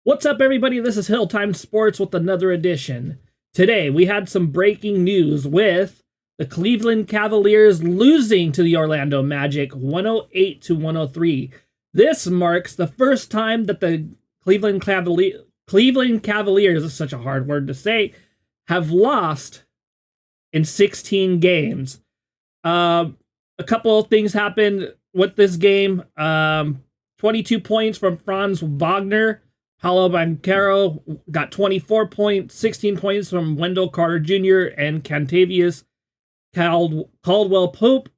What's up, everybody? This is HillTimeSports with another edition. Today, we had some breaking news with the Cleveland Cavaliers losing to the Orlando Magic 108-103. This marks the first time that the Cleveland Cavaliers, is such a hard word to say, have lost in 16 games. A couple of things happened with this game. 22 points from Franz Wagner. Paolo Banchero got 24 points, 16 points from Wendell Carter Jr. and Cantavius Caldwell-Pope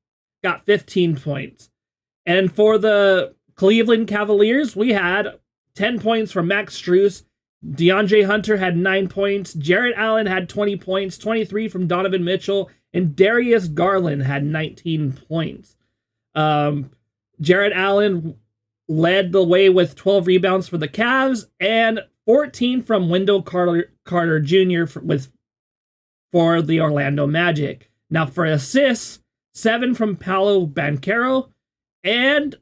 got 15 points. And for the Cleveland Cavaliers, we had 10 points from Max Strus. DeAndre Hunter had 9 points. Jarrett Allen had 20 points, 23 from Donovan Mitchell, and Darius Garland had 19 points. Jarrett Allen led the way with 12 rebounds for the Cavs and 14 from Wendell Carter Jr. for the Orlando Magic. Now for assists, 7 from Paolo Banchero, and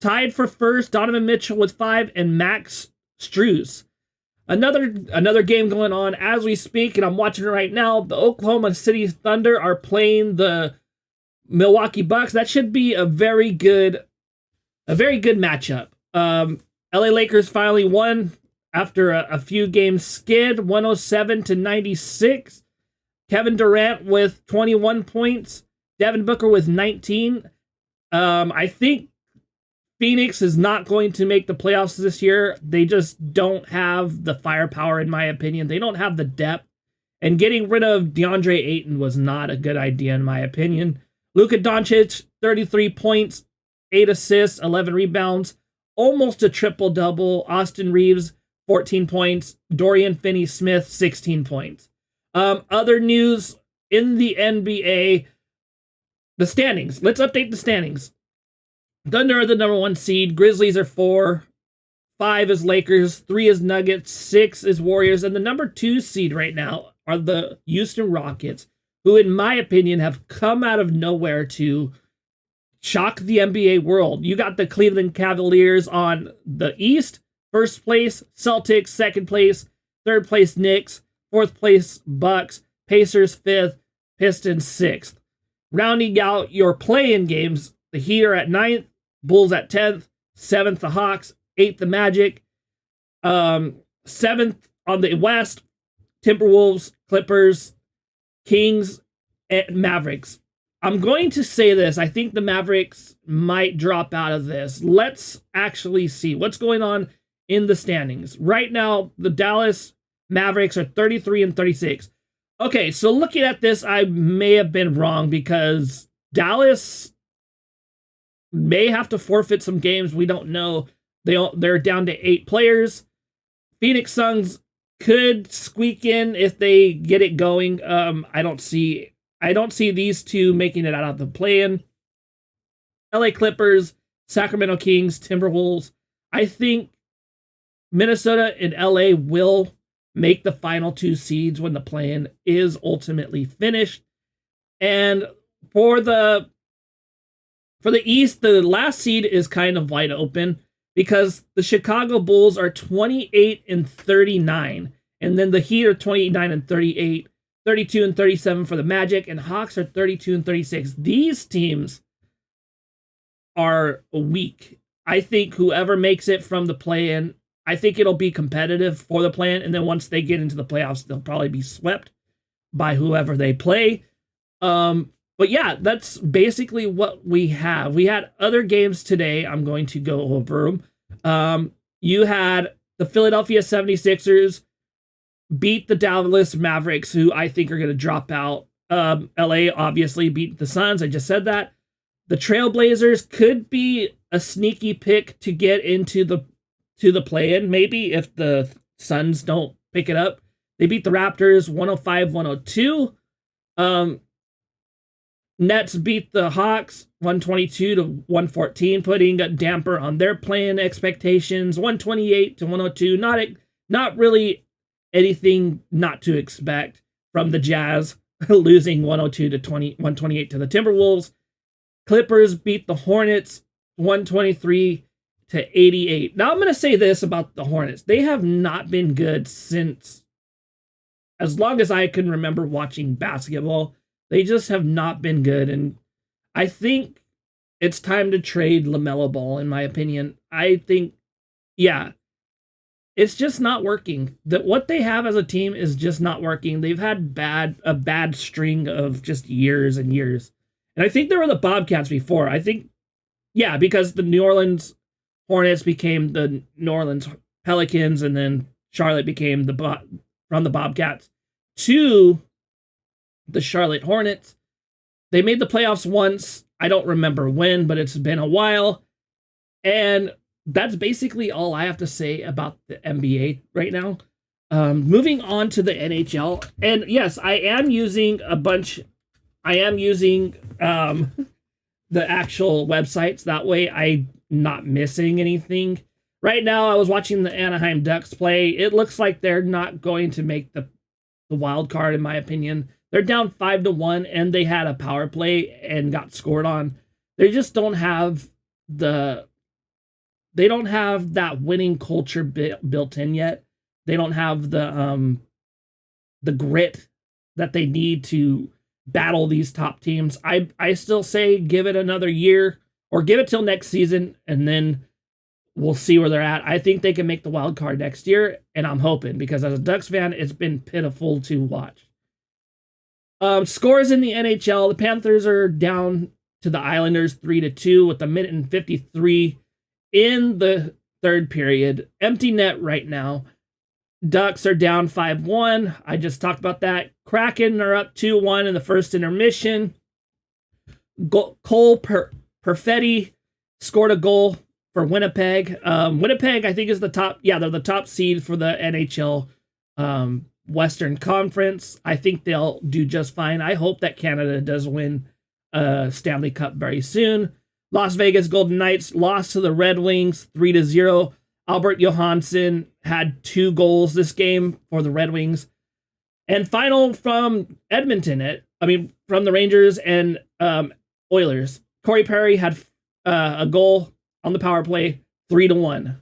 tied for first, Donovan Mitchell with 5 and Max Strus. Another game going on as we speak, and I'm watching it right now. The Oklahoma City Thunder are playing the Milwaukee Bucks. That should be a very good matchup. LA Lakers finally won after a few games skid, 107-96. Kevin Durant with 21 points, Devin Booker with 19. I think Phoenix is not going to make the playoffs this year. They just don't have the firepower, in my opinion. They don't have the depth. And getting rid of DeAndre Ayton was not a good idea, in my opinion. Luka Doncic, 33 points, 8 assists, 11 rebounds, almost a triple-double. Austin Reeves, 14 points. Dorian Finney-Smith, 16 points. Other news in the NBA, the standings. Let's update the standings. Thunder are the number 1 seed. Grizzlies are 4. 5 is Lakers. 3 is Nuggets. 6 is Warriors. And the number 2 seed right now are the Houston Rockets, who, in my opinion, have come out of nowhere to shock the NBA world. You got the Cleveland Cavaliers on the East, first place, Celtics, second place, third place, Knicks, fourth place, Bucks, Pacers, fifth, Pistons, sixth. Rounding out your play-in games, the Heat are at 9th, Bulls at 10th, 7th, the Hawks, 8th, the Magic, 7th on the West, Timberwolves, Clippers, Kings, and Mavericks. I'm going to say this. I think the Mavericks might drop out of this. Let's actually see what's going on in the standings. Right now, the Dallas Mavericks are 33-36. Okay, so looking at this, I may have been wrong because Dallas may have to forfeit some games. We don't know. They're down to 8 players. Phoenix Suns could squeak in if they get it going. I don't see these two making it out of the play-in. LA Clippers, Sacramento Kings, Timberwolves. I think Minnesota and LA will make the final 2 seeds when the play-in is ultimately finished. And for the East, the last seed is kind of wide open because the Chicago Bulls are 28-39, and then the Heat are 29-38. 32-37 for the Magic, and Hawks are 32-36. These teams are weak. I think whoever makes it from the play-in, I think it'll be competitive for the play-in, and then once they get into the playoffs, they'll probably be swept by whoever they play. But yeah, that's basically what we have. We had other games today. I'm going to go over them. You had the Philadelphia 76ers beat the Dallas Mavericks, who I think are going to drop out. LA obviously beat the Suns. I just said that. The Trailblazers could be a sneaky pick to get into the play-in, maybe if the Suns don't pick it up. They beat the Raptors 105-102. Nets beat the Hawks 122-114, putting a damper on their play-in expectations. 128-102. Not really anything not to expect from the Jazz, losing 128 to the Timberwolves. Clippers beat the Hornets 123 to 88. Now I'm going to say this about the Hornets. They have not been good since as long as I can remember watching basketball. They just have not been good, and I think it's time to trade LaMelo Ball, in my opinion. I think, yeah, it's just not working. What they have as a team is just not working. They've had a bad string of just years and years. And I think there were the Bobcats before. I think, yeah, because the New Orleans Hornets became the New Orleans Pelicans, and then Charlotte became from the Bobcats to the Charlotte Hornets. They made the playoffs once. I don't remember when, but it's been a while. And that's basically all I have to say about the NBA right now. Moving on to the NHL. And yes, I am using the actual websites. That way I'm not missing anything. Right now, I was watching the Anaheim Ducks play. It looks like they're not going to make the wild card, in my opinion. They're down 5-1, and they had a power play and got scored on. They just don't have that winning culture built in yet. They don't have the grit that they need to battle these top teams. I still say give it another year, or give it till next season, and then we'll see where they're at. I think they can make the wild card next year, and I'm hoping, because as a Ducks fan, it's been pitiful to watch. Scores in the NHL. The Panthers are down to the Islanders 3-2 with 1:53 in the third period. Empty net right now. Ducks are down 5-1. I just talked about that. Kraken are up 2-1 in the first intermission. Cole Perfetti scored a goal for Winnipeg. Winnipeg, I think, is the top. Yeah, they're the top seed for the NHL Western Conference. I think they'll do just fine. I hope that Canada does win a Stanley Cup very soon. Las Vegas Golden Knights lost to the Red Wings 3-0. Albert Johansson had 2 goals this game for the Red Wings. And final from Edmonton, from the Rangers and Oilers. Corey Perry had a goal on the power play, 3-1.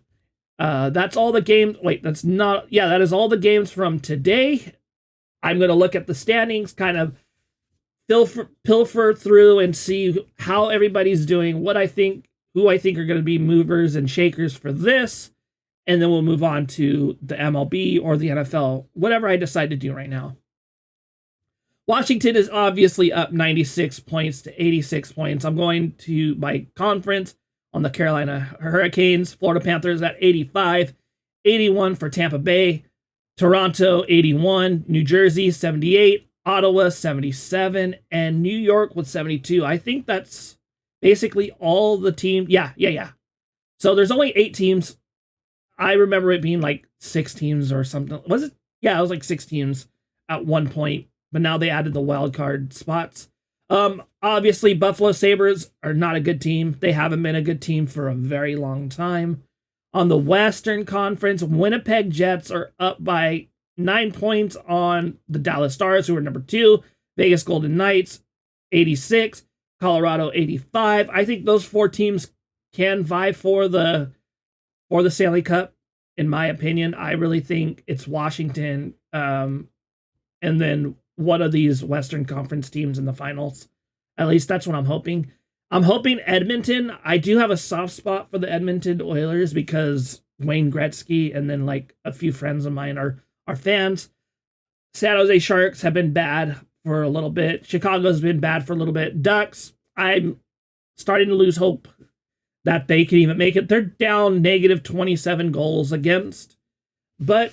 That's all the games. Wait, that's not. Yeah, that is all the games from today. I'm going to look at the standings, kind of pilfer through and see how everybody's doing, who I think are going to be movers and shakers for this, and then we'll move on to the MLB or the NFL, whatever I decide to do right now. Washington is obviously up 96 points to 86 points. I'm going to my conference on the Carolina Hurricanes. Florida Panthers at 85, 81 for Tampa Bay, Toronto 81, New Jersey 78, Ottawa 77, and New York with 72. I think that's basically all the teams. Yeah. So there's only 8 teams. I remember it being like 6 teams or something. Was it? Yeah, it was like 6 teams at one point, but now they added the wild card spots. Obviously, Buffalo Sabres are not a good team. They haven't been a good team for a very long time. On the Western Conference, Winnipeg Jets are up by 9 points on the Dallas Stars, who are number 2. Vegas Golden Knights, 86. Colorado, 85. I think those 4 teams can vie for the Stanley Cup, in my opinion. I really think it's Washington, and then one of these Western Conference teams in the finals. At least that's what I'm hoping. I'm hoping Edmonton. I do have a soft spot for the Edmonton Oilers because Wayne Gretzky and then like a few friends of mine are fans. San Jose Sharks have been bad for a little bit. Chicago's been bad for a little bit. Ducks, I'm starting to lose hope that they can even make it. They're down negative 27 goals against. But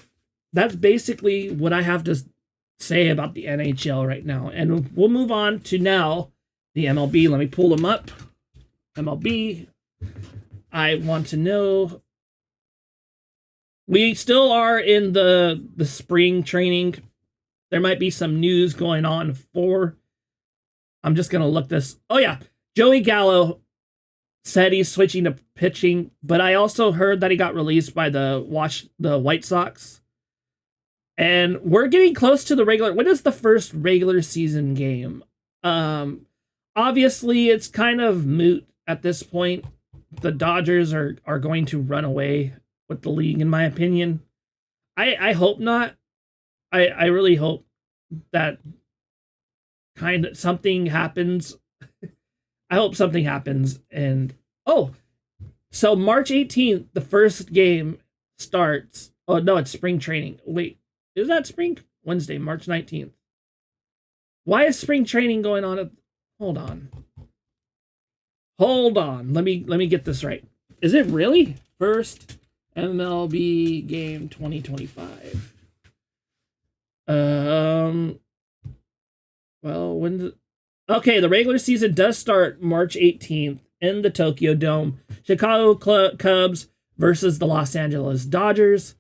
that's basically what I have to say about the NHL right now. And we'll move on to now the MLB. Let me pull them up. MLB. I want to know. We still are in the spring training. There might be some news going on for. I'm just going to look this. Oh, yeah. Joey Gallo said he's switching to pitching, but I also heard that he got released by the White Sox. And we're getting close to the regular. When is the first regular season game? Obviously, it's kind of moot at this point, the Dodgers are going to run away with the league, in my opinion. I hope not. I really hope that kind of something happens. I hope something happens. And so March 18th, the first game starts. Oh no, it's spring training. Wait, is that spring? Wednesday, March 19th. Why is spring training going on? Hold on. Let me get this right. Is it really first MLB game 2025? Well, okay, the regular season does start March 18th in the Tokyo Dome. Chicago Cubs versus the Los Angeles Dodgers.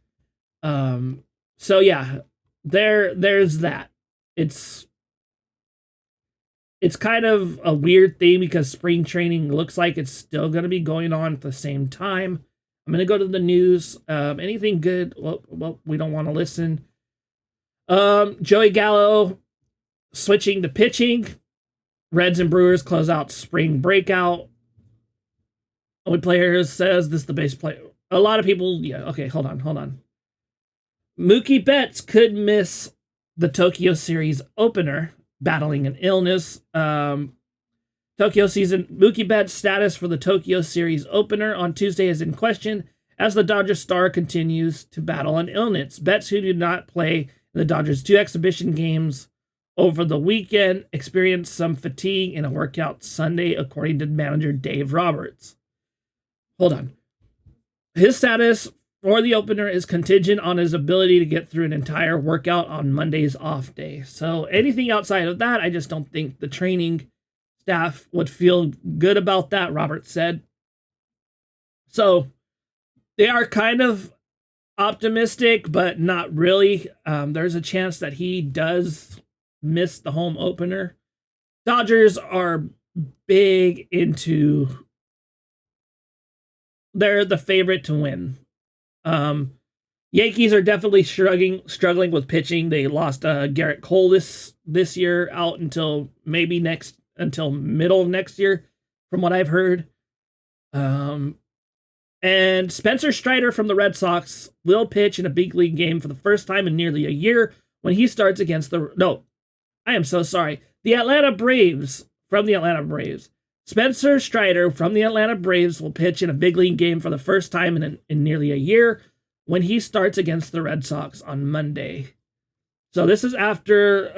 So yeah, there's that. It's kind of a weird thing because spring training looks like it's still going to be going on at the same time. I'm going to go to the news. Anything good? Well, we don't want to listen. Joey Gallo switching to pitching. Reds and Brewers close out spring breakout. Only players says this is the base player. A lot of people, yeah, okay, hold on. Mookie Betts could miss the Tokyo Series opener, battling an illness. Tokyo season, Mookie Betts' status for the Tokyo Series opener on Tuesday is in question as the Dodgers star continues to battle an illness. Betts, who did not play in the Dodgers' 2 exhibition games over the weekend, experienced some fatigue in a workout Sunday, according to manager Dave Roberts. Hold on. His status for the opener is contingent on his ability to get through an entire workout on Monday's off day. So anything outside of that, I just don't think the training staff would feel good about that, Roberts said. So they are kind of optimistic, but not really. There's a chance that he does miss the home opener. Dodgers are big into... They're the favorite to win. Yankees are definitely struggling with pitching. They lost Garrett Cole this year out until middle of next year, from what I've heard. And Spencer Strider from the Red Sox will pitch in a big league game for the first time in nearly a year when he starts against the Atlanta Braves from the Atlanta Braves. Spencer Strider from the Atlanta Braves will pitch in a big league game for the first time in nearly a year when he starts against the Red Sox on Monday. So this is after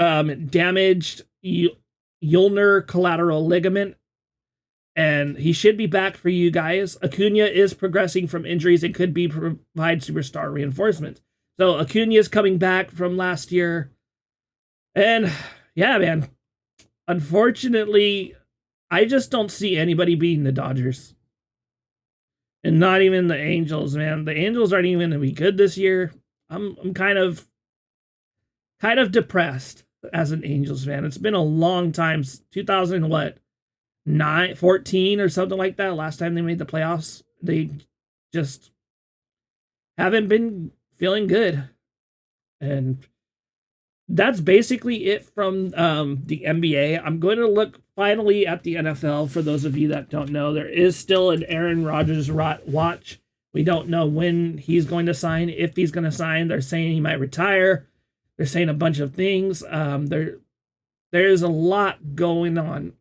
damaged ulnar collateral ligament, and he should be back for you guys. Acuna is progressing from injuries and could provide superstar reinforcement. So Acuna is coming back from last year. And yeah, man, unfortunately, I just don't see anybody beating the Dodgers. And not even the Angels, man. The Angels aren't even going to be good this year. I'm kind of depressed as an Angels fan. It's been a long time, 14 or something like that. Last time they made the playoffs, they just haven't been feeling good. And that's basically it from the NBA. I'm going to look finally at the NFL. For those of you that don't know, there is still an Aaron Rodgers watch. We don't know when he's going to sign, if he's going to sign. They're saying he might retire. They're saying a bunch of things. There's a lot going on.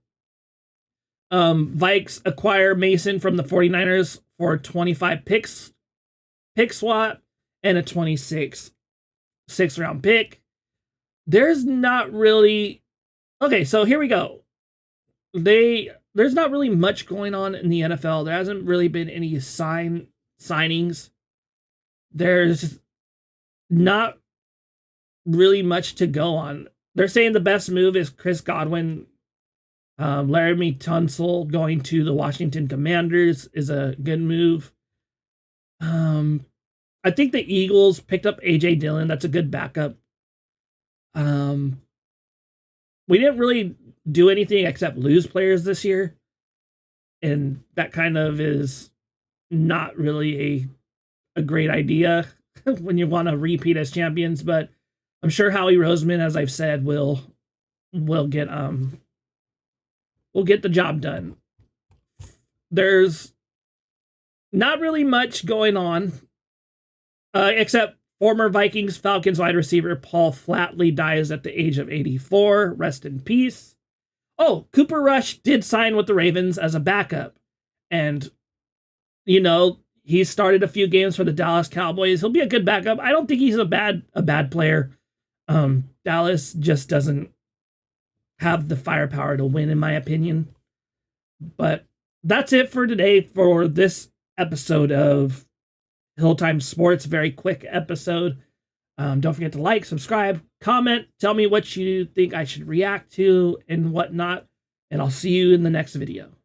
Vikes acquire Mason from the 49ers for 25 pick swap and a 26 6th-round pick. There's not really... Okay, so here we go. There's not really much going on in the NFL. There hasn't really been any signings. There's not really much to go on. They're saying the best move is Chris Godwin. Laramie Tunsil going to the Washington Commanders is a good move. I think the Eagles picked up A.J. Dillon. That's a good backup. We didn't really do anything except lose players this year. And that kind of is not really a great idea when you want to repeat as champions. But I'm sure Howie Roseman, as I've said, will get the job done. There's not really much going on, except former Vikings Falcons wide receiver Paul Flatley dies at the age of 84. Rest in peace. Oh, Cooper Rush did sign with the Ravens as a backup. And, you know, he started a few games for the Dallas Cowboys. He'll be a good backup. I don't think he's a bad player. Dallas just doesn't have the firepower to win, in my opinion. But that's it for today for this episode of HillTime Sports. Very quick episode. Don't forget to like, subscribe, comment, tell me what you think I should react to and whatnot. And I'll see you in the next video.